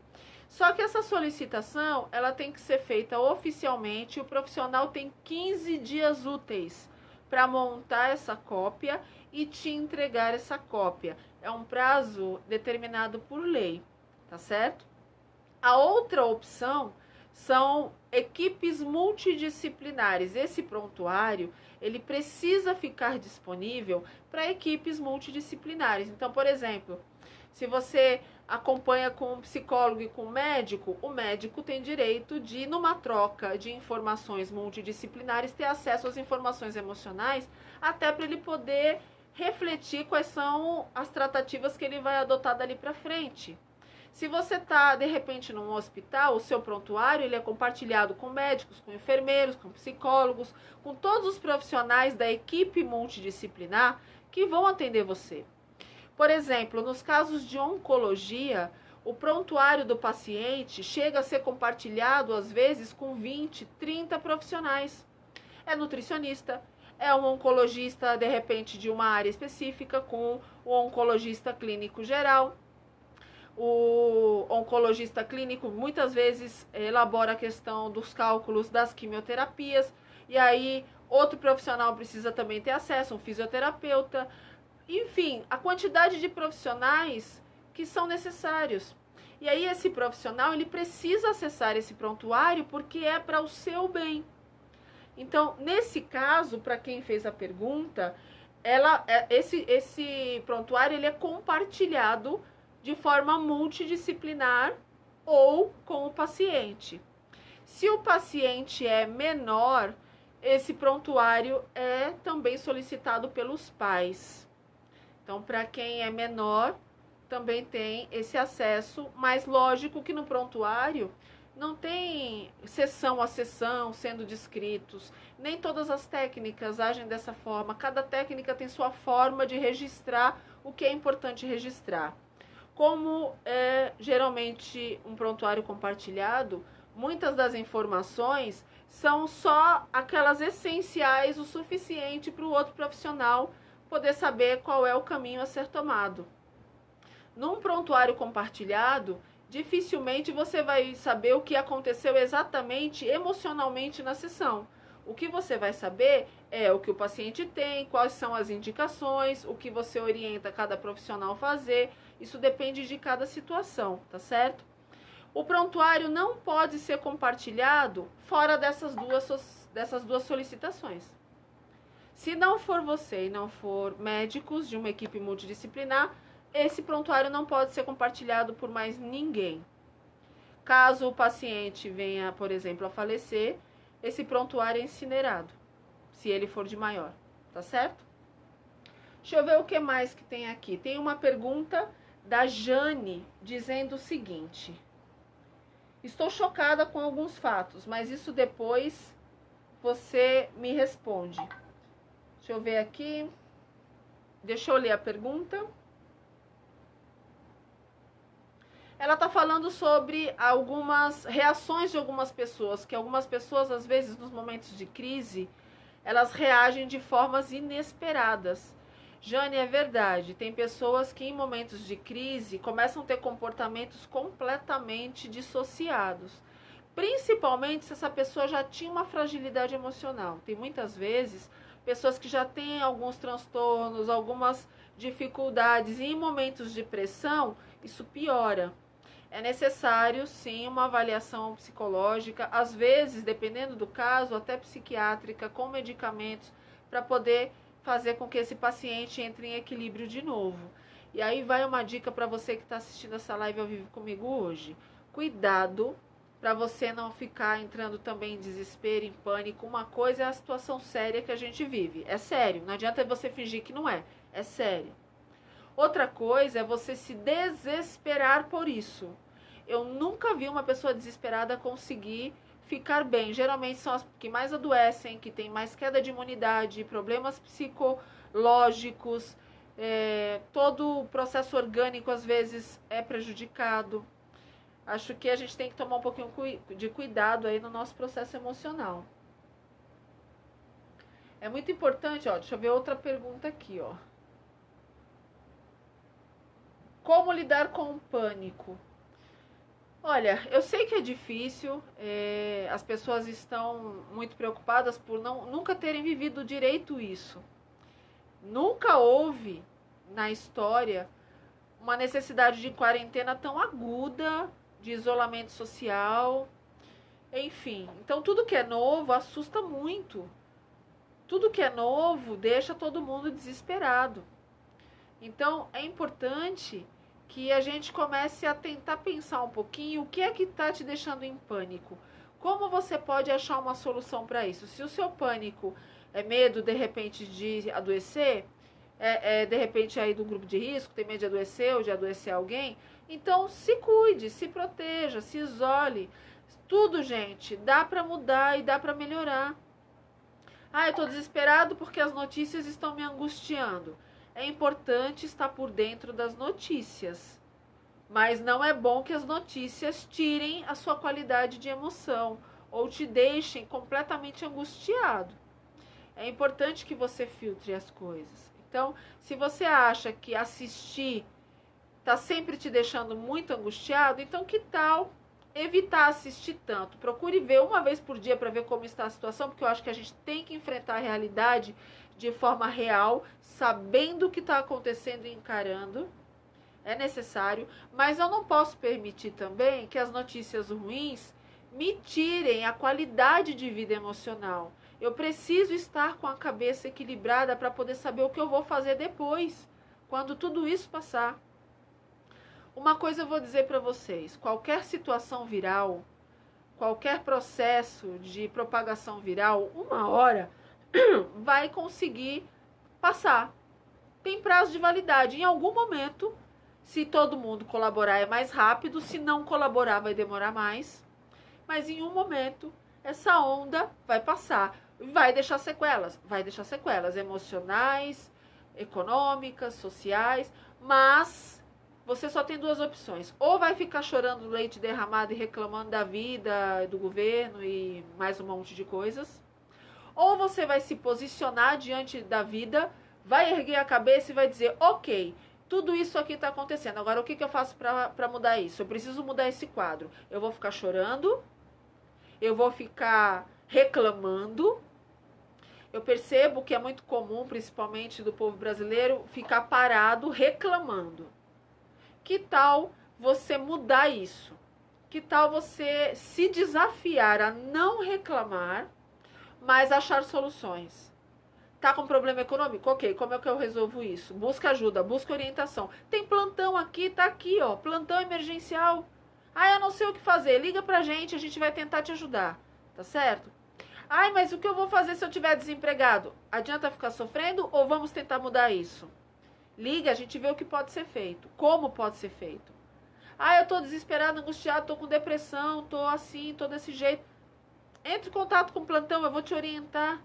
Só que essa solicitação, ela tem que ser feita oficialmente, o profissional tem 15 dias úteis para montar essa cópia e te entregar essa cópia. É um prazo determinado por lei, tá certo? A outra opção são equipes multidisciplinares. Esse prontuário, ele precisa ficar disponível para equipes multidisciplinares. Então, por exemplo, se você acompanha com um psicólogo e com um médico, o médico tem direito de, numa troca de informações multidisciplinares, ter acesso às informações emocionais, até para ele poder refletir quais são as tratativas que ele vai adotar dali para frente. Se você está, de repente, num hospital, o seu prontuário ele é compartilhado com médicos, com enfermeiros, com psicólogos, com todos os profissionais da equipe multidisciplinar que vão atender você. Por exemplo, nos casos de oncologia, o prontuário do paciente chega a ser compartilhado, às vezes, com 20, 30 profissionais. É nutricionista, é um oncologista, de repente, de uma área específica, com o oncologista clínico geral. O oncologista clínico muitas vezes elabora a questão dos cálculos das quimioterapias, e aí outro profissional precisa também ter acesso, um fisioterapeuta. Enfim, a quantidade de profissionais que são necessários. E aí esse profissional, ele precisa acessar esse prontuário porque é para o seu bem. Então, nesse caso, para quem fez a pergunta, esse prontuário ele é compartilhado de forma multidisciplinar ou com o paciente. Se o paciente é menor, esse prontuário é também solicitado pelos pais. Então, para quem é menor, também tem esse acesso, mas lógico que no prontuário não tem sessão a sessão sendo descritos, nem todas as técnicas agem dessa forma, cada técnica tem sua forma de registrar o que é importante registrar. Como é geralmente um prontuário compartilhado, muitas das informações são só aquelas essenciais o suficiente para o outro profissional poder saber qual é o caminho a ser tomado. Num prontuário compartilhado, dificilmente você vai saber o que aconteceu exatamente emocionalmente na sessão. O que você vai saber é o que o paciente tem, quais são as indicações, o que você orienta cada profissional a fazer. Isso depende de cada situação, tá certo? O prontuário não pode ser compartilhado fora dessas duas solicitações. Se não for você e não for médicos de uma equipe multidisciplinar, esse prontuário não pode ser compartilhado por mais ninguém. Caso o paciente venha, por exemplo, a falecer, esse prontuário é incinerado, se ele for de maior, tá certo? Deixa eu ver o que mais que tem aqui. Tem uma pergunta da Jane dizendo o seguinte: estou chocada com alguns fatos, mas isso depois você me responde. Deixa eu ver aqui. Deixa eu ler a pergunta. Ela está falando sobre algumas reações de algumas pessoas, que algumas pessoas, às vezes, nos momentos de crise, elas reagem de formas inesperadas. Jane, é verdade, tem pessoas que em momentos de crise começam a ter comportamentos completamente dissociados. Principalmente se essa pessoa já tinha uma fragilidade emocional. Tem muitas vezes pessoas que já têm alguns transtornos, algumas dificuldades, e em momentos de pressão, isso piora. é necessário sim uma avaliação psicológica, às vezes, dependendo do caso, até psiquiátrica, com medicamentos, para poder fazer com que esse paciente entre em equilíbrio de novo. E aí vai uma dica para você que está assistindo essa live ao vivo comigo hoje. Cuidado para você não ficar entrando também em desespero, em pânico. Uma coisa é a situação séria que a gente vive. É sério, não adianta você fingir que não é. É sério. Outra coisa é você se desesperar por isso. Eu nunca vi uma pessoa desesperada conseguir ficar bem. Geralmente são as que mais adoecem, que têm mais queda de imunidade, problemas psicológicos, todo o processo orgânico às vezes é prejudicado. Acho que a gente tem que tomar um pouquinho de cuidado aí no nosso processo emocional. É muito importante, ó, deixa eu ver outra pergunta aqui, ó. Como lidar com o pânico? Olha, eu sei que é difícil, as pessoas estão muito preocupadas por nunca terem vivido direito isso. Nunca houve na história uma necessidade de quarentena tão aguda, de isolamento social, enfim. Então tudo que é novo assusta muito. Tudo que é novo deixa todo mundo desesperado. Então é importante que a gente comece a tentar pensar um pouquinho o que é que está te deixando em pânico. Como você pode achar uma solução para isso? Se o seu pânico é medo, de repente, de adoecer, de repente aí do grupo de risco, tem medo de adoecer ou de adoecer alguém, então se cuide, se proteja, se isole. Tudo, gente, dá para mudar e dá para melhorar. Ah, eu estou desesperado porque as notícias estão me angustiando. É importante estar por dentro das notícias, mas não é bom que as notícias tirem a sua qualidade de emoção ou te deixem completamente angustiado. É importante que você filtre as coisas. Então, se você acha que assistir está sempre te deixando muito angustiado, então que tal evitar assistir tanto? Procure ver uma vez por dia para ver como está a situação, porque eu acho que a gente tem que enfrentar a realidade de forma real, sabendo o que está acontecendo e encarando. É necessário, mas eu não posso permitir também que as notícias ruins me tirem a qualidade de vida emocional. Eu preciso estar com a cabeça equilibrada para poder saber o que eu vou fazer depois, quando tudo isso passar. Uma coisa eu vou dizer para vocês, qualquer situação viral, qualquer processo de propagação viral, uma hora vai conseguir passar. Tem prazo de validade. Em algum momento, se todo mundo colaborar é mais rápido, se não colaborar vai demorar mais. Mas em um momento, essa onda vai passar. Vai deixar sequelas emocionais, econômicas, sociais, mas você só tem duas opções. Ou vai ficar chorando leite derramado e reclamando da vida, do governo e mais um monte de coisas. Ou você vai se posicionar diante da vida, vai erguer a cabeça e vai dizer, ok, tudo isso aqui está acontecendo. Agora, o que eu faço para mudar isso? Eu preciso mudar esse quadro. Eu vou ficar chorando, eu vou ficar reclamando. Eu percebo que é muito comum, principalmente do povo brasileiro, ficar parado reclamando. Que tal você mudar isso? Que tal você se desafiar a não reclamar, mas achar soluções? Tá com problema econômico? Ok, como é que eu resolvo isso? Busca ajuda, busca orientação. Tem plantão aqui, tá aqui, ó, plantão emergencial. Ah, eu não sei o que fazer, liga pra gente, a gente vai tentar te ajudar, tá certo? Ai, mas o que eu vou fazer se eu estiver desempregado? Adianta ficar sofrendo ou vamos tentar mudar isso? Liga, a gente vê o que pode ser feito, como pode ser feito. Ah, eu tô desesperado, angustiado, tô com depressão, tô assim, tô desse jeito. Entre em contato com o plantão, eu vou te orientar.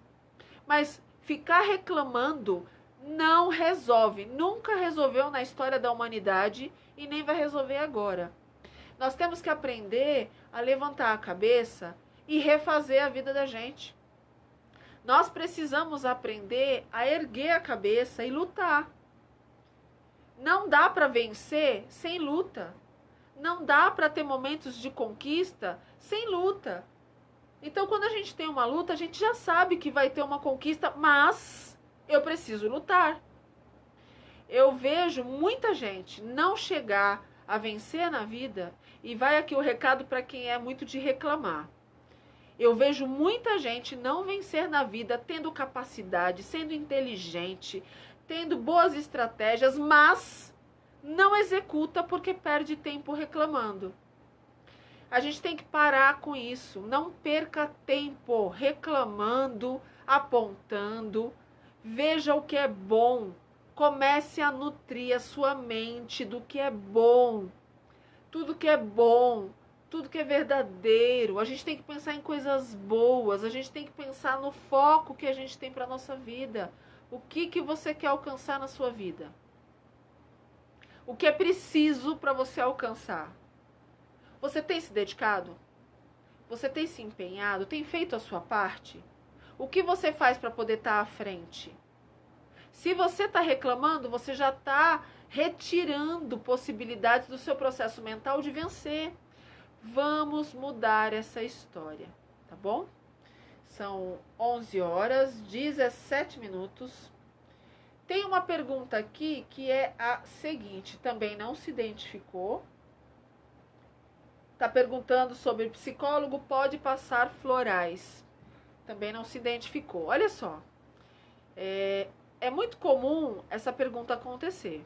Mas ficar reclamando não resolve. Nunca resolveu na história da humanidade e nem vai resolver agora. Nós temos que aprender a levantar a cabeça e refazer a vida da gente. Nós precisamos aprender a erguer a cabeça e lutar. Não dá para vencer sem luta. Não dá para ter momentos de conquista sem luta. Então, quando a gente tem uma luta, a gente já sabe que vai ter uma conquista, mas eu preciso lutar. Eu vejo muita gente não chegar a vencer na vida, e vai aqui o recado para quem é muito de reclamar. Eu vejo muita gente não vencer na vida, tendo capacidade, sendo inteligente, tendo boas estratégias, mas não executa porque perde tempo reclamando. A gente tem que parar com isso. Não perca tempo reclamando, apontando. Veja o que é bom. Comece a nutrir a sua mente do que é bom. Tudo que é bom, tudo que é verdadeiro. A gente tem que pensar em coisas boas. A gente tem que pensar no foco que a gente tem para a nossa vida. O que você quer alcançar na sua vida? O que é preciso para você alcançar? Você tem se dedicado? Você tem se empenhado? Tem feito a sua parte? O que você faz para poder estar à frente? Se você está reclamando, você já está retirando possibilidades do seu processo mental de vencer. Vamos mudar essa história, tá bom? São 11 horas, 17 minutos. Tem uma pergunta aqui que é a seguinte, também não se identificou. Está perguntando sobre psicólogo pode passar florais. Também não se identificou. Olha só, é muito comum essa pergunta acontecer.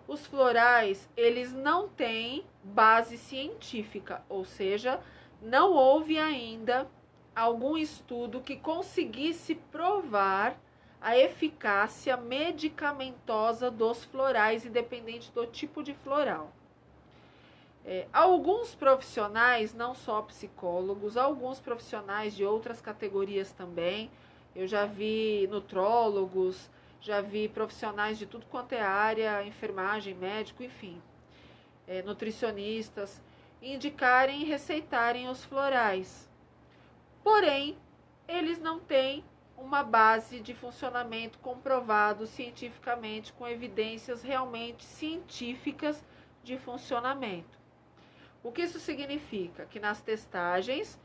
Os florais, eles não têm base científica, ou seja, não houve ainda algum estudo que conseguisse provar a eficácia medicamentosa dos florais, independente do tipo de floral. Alguns profissionais, não só psicólogos, alguns profissionais de outras categorias também, eu já vi nutrólogos, já vi profissionais de tudo quanto é área, enfermagem, médico, enfim, nutricionistas, indicarem e receitarem os florais. Porém, eles não têm uma base de funcionamento comprovado cientificamente, com evidências realmente científicas de funcionamento. O que isso significa? Que nas testagens,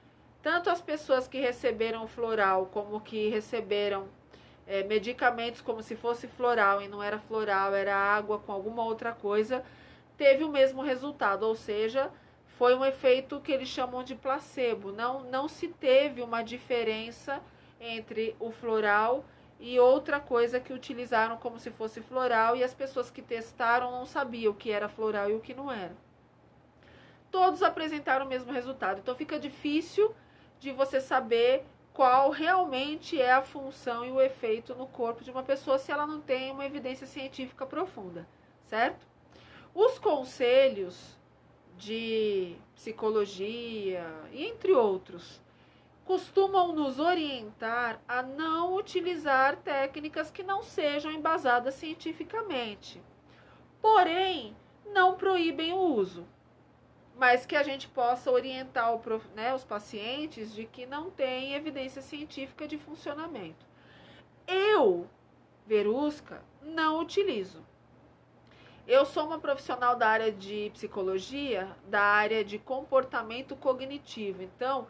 tanto as pessoas que receberam floral como que receberam medicamentos como se fosse floral e não era floral, era água com alguma outra coisa, teve o mesmo resultado, ou seja, foi um efeito que eles chamam de placebo. Não se teve uma diferença entre o floral e outra coisa que utilizaram como se fosse floral, e as pessoas que testaram não sabiam o que era floral e o que não era. Todos apresentaram o mesmo resultado. Então fica difícil de você saber qual realmente é a função e o efeito no corpo de uma pessoa se ela não tem uma evidência científica profunda, certo? Os conselhos de psicologia e entre outros costumam nos orientar a não utilizar técnicas que não sejam embasadas cientificamente. Porém, não proíbem o uso, mas que a gente possa orientar os pacientes de que não tem evidência científica de funcionamento. Eu, Verusca, não utilizo. Eu sou uma profissional da área de psicologia, da área de comportamento cognitivo. Então,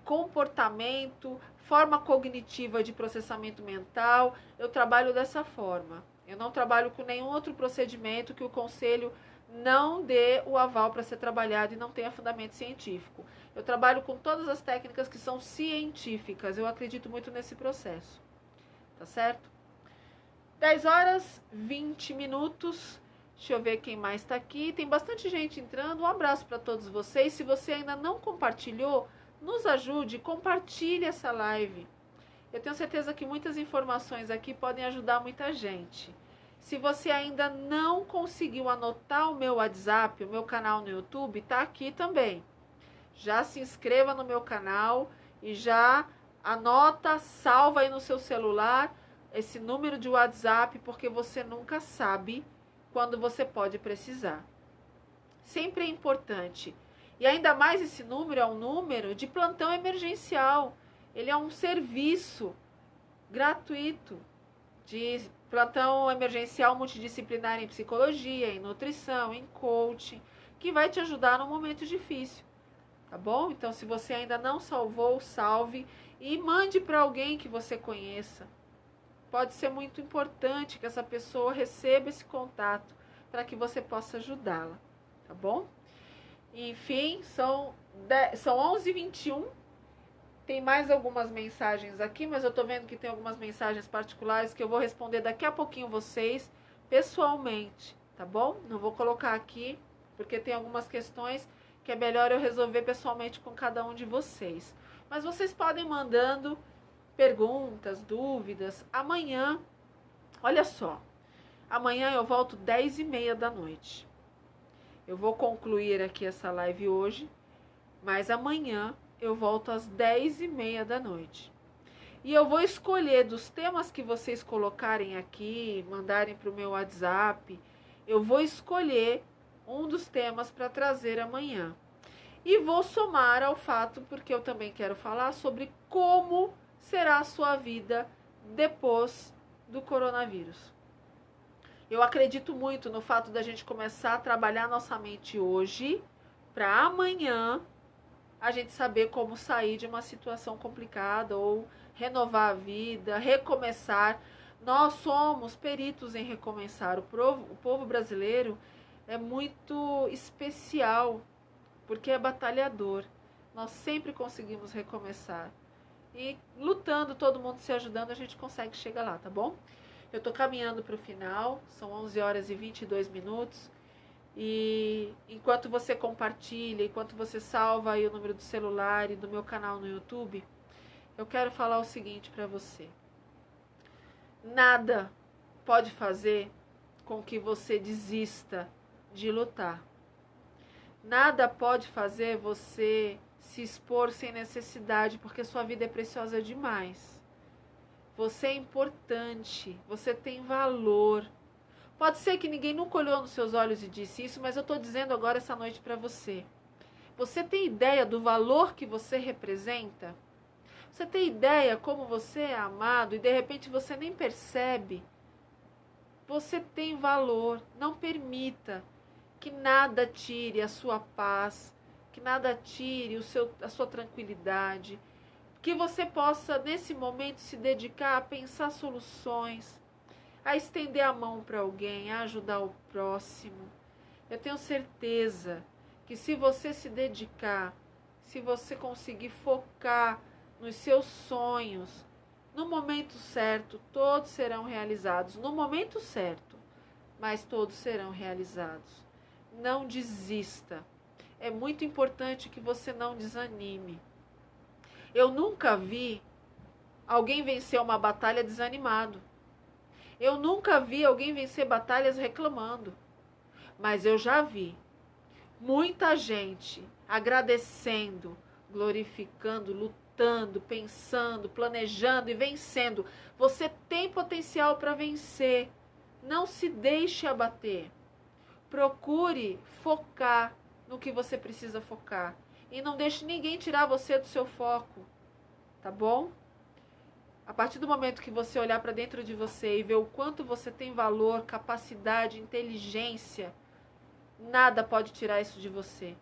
comportamento, forma cognitiva de processamento mental, eu trabalho dessa forma. Eu não trabalho com nenhum outro procedimento que o conselho não dê o aval para ser trabalhado e não tenha fundamento científico. Eu trabalho com todas as técnicas que são científicas. Eu acredito muito nesse processo. Tá certo? 10 horas, 20 minutos. Deixa eu ver quem mais está aqui. Tem bastante gente entrando. Um abraço para todos vocês. Se você ainda não compartilhou, nos ajude, compartilhe essa live. Eu tenho certeza que muitas informações aqui podem ajudar muita gente. Se você ainda não conseguiu anotar o meu WhatsApp, o meu canal no YouTube, está aqui também. Já se inscreva no meu canal e já anota, salva aí no seu celular esse número de WhatsApp, porque você nunca sabe quando você pode precisar. Sempre é importante. E ainda mais esse número é um número de plantão emergencial. Ele é um serviço gratuito de plantão emergencial multidisciplinar em psicologia, em nutrição, em coaching, que vai te ajudar num momento difícil, tá bom? Então, se você ainda não salvou, salve e mande para alguém que você conheça. Pode ser muito importante que essa pessoa receba esse contato para que você possa ajudá-la, tá bom? Enfim, são 11h21. Tem mais algumas mensagens aqui, mas eu tô vendo que tem algumas mensagens particulares que eu vou responder daqui a pouquinho vocês, pessoalmente, tá bom? Não vou colocar aqui, porque tem algumas questões que é melhor eu resolver pessoalmente com cada um de vocês. Mas vocês podem mandando perguntas, dúvidas. Amanhã, olha só, amanhã eu volto 10h30 da noite. Eu vou concluir aqui essa live hoje, mas amanhã eu volto às 10h30 da noite. E eu vou escolher dos temas que vocês colocarem aqui, mandarem para o meu WhatsApp, eu vou escolher um dos temas para trazer amanhã. E vou somar ao fato, porque eu também quero falar sobre como será a sua vida depois do coronavírus. Eu acredito muito no fato da gente começar a trabalhar nossa mente hoje, para amanhã a gente saber como sair de uma situação complicada ou renovar a vida, recomeçar. Nós somos peritos em recomeçar. O povo brasileiro é muito especial, porque é batalhador. Nós sempre conseguimos recomeçar. E lutando, todo mundo se ajudando, a gente consegue chegar lá, tá bom? Eu estou caminhando para o final, são 11h22. E enquanto você compartilha, enquanto você salva aí o número do celular e do meu canal no YouTube, eu quero falar o seguinte para você. Nada pode fazer com que você desista de lutar. Nada pode fazer você se expor sem necessidade, porque sua vida é preciosa demais. Você é importante, você tem valor. Pode ser que ninguém nunca olhou nos seus olhos e disse isso, mas eu estou dizendo agora essa noite para você. Você tem ideia do valor que você representa? Você tem ideia como você é amado e de repente você nem percebe? Você tem valor. Não permita que nada tire a sua paz, que nada tire a sua tranquilidade. Que você possa, nesse momento, se dedicar a pensar soluções, a estender a mão para alguém, a ajudar o próximo. Eu tenho certeza que se você se dedicar, se você conseguir focar nos seus sonhos, no momento certo, todos serão realizados. No momento certo, mas todos serão realizados. Não desista. É muito importante que você não desanime. Eu nunca vi alguém vencer uma batalha desanimado. Eu nunca vi alguém vencer batalhas reclamando. Mas eu já vi muita gente agradecendo, glorificando, lutando, pensando, planejando e vencendo. Você tem potencial para vencer. Não se deixe abater. Procure focar no que você precisa focar. E não deixe ninguém tirar você do seu foco. Tá bom? A partir do momento que você olhar para dentro de você e ver o quanto você tem valor, capacidade, inteligência, nada pode tirar isso de você.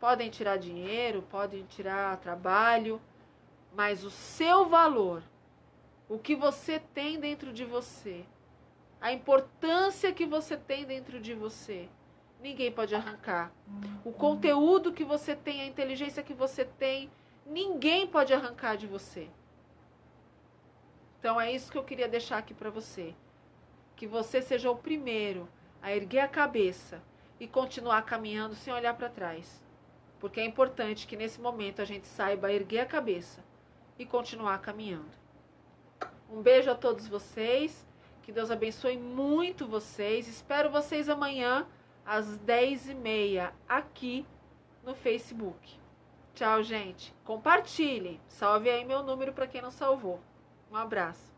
Podem tirar dinheiro, podem tirar trabalho, mas o seu valor, o que você tem dentro de você, a importância que você tem dentro de você, ninguém pode arrancar. O conteúdo que você tem, a inteligência que você tem, ninguém pode arrancar de você. Então é isso que eu queria deixar aqui para você. Que você seja o primeiro a erguer a cabeça e continuar caminhando sem olhar para trás. Porque é importante que nesse momento a gente saiba erguer a cabeça e continuar caminhando. Um beijo a todos vocês. Que Deus abençoe muito vocês. Espero vocês amanhã às 10h30 aqui no Facebook. Tchau, gente. Compartilhem. Salve aí meu número para quem não salvou. Um abraço.